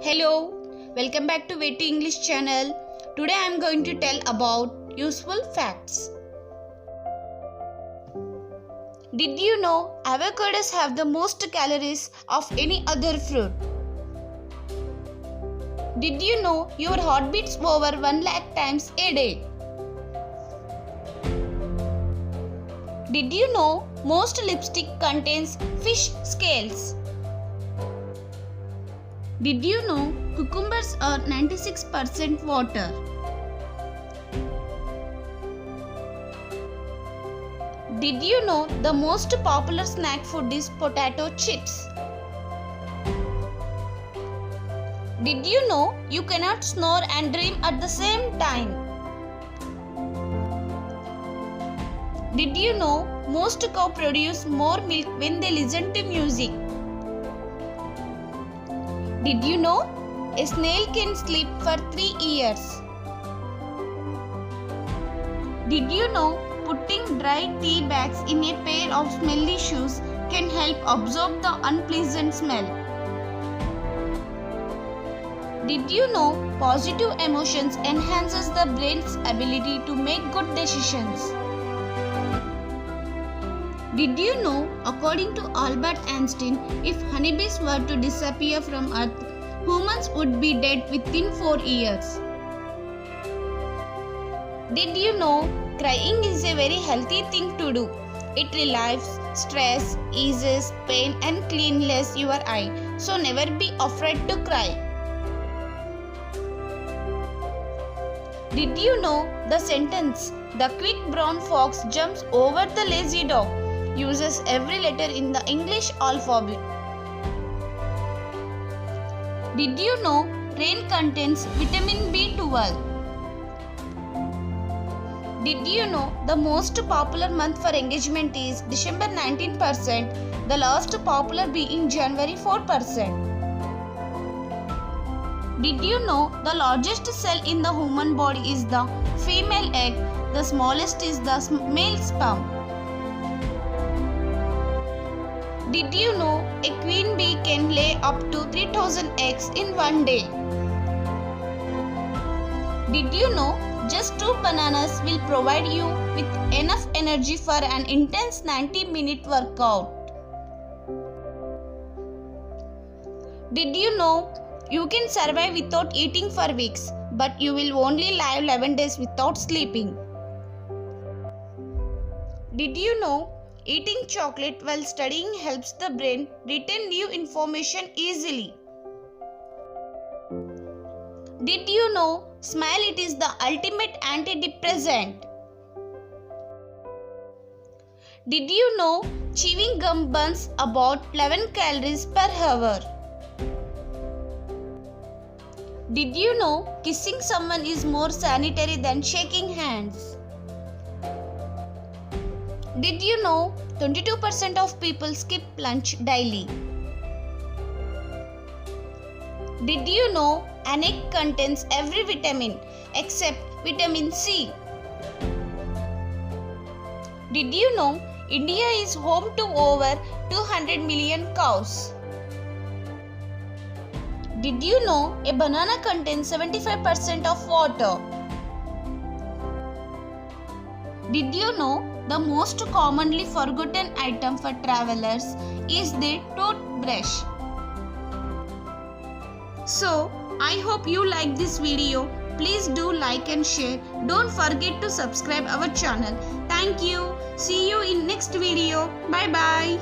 Hello, welcome back to Way to English channel. Today I am going to tell about useful facts. Did you know avocados have the most calories of any other fruit? Did you know your heart beats over 1 lakh times a day? Did you know most lipstick contains fish scales? Did you know cucumbers are 96% water? Did you know the most popular snack food is potato chips? Did you know you cannot snore and dream at the same time? Did you know most cows produce more milk when they listen to music? Did you know a snail can sleep for 3 years? Did you know putting dry tea bags in a pair of smelly shoes can help absorb the unpleasant smell? Did you know positive emotions enhances the brain's ability to make good decisions? Did you know, according to Albert Einstein, if honeybees were to disappear from Earth, humans would be dead within 4 years? Did you know, crying is a very healthy thing to do. It relieves stress, eases pain and cleanses your eye. So never be afraid to cry. Did you know the sentence, "The quick brown fox jumps over the lazy dog," uses every letter in the English alphabet? Did you know rain contains vitamin B12? Did you know the most popular month for engagement is December 19%, the last popular being January 4%? Did you know the largest cell in the human body is the female egg, the smallest is the male sperm? Did you know a queen bee can lay up to 3000 eggs in one day? Did you know just 2 bananas will provide you with enough energy for an intense 90-minute workout? Did you know you can survive without eating for weeks, but you will only live 11 days without sleeping? Did you know eating chocolate while studying helps the brain retain new information easily? Did you know smile it is the ultimate antidepressant? Did you know chewing gum burns about 11 calories per hour? Did you know kissing someone is more sanitary than shaking hands? Did you know 22% of people skip lunch daily? Did you know an egg contains every vitamin except vitamin C? Did you know India is home to over 200 million cows? Did you know a banana contains 75% of water? Did you know the most commonly forgotten item for travelers is the toothbrush? So, I hope you like this video. Please do like and share. Don't forget to subscribe our channel. Thank you. See you in next video. Bye bye.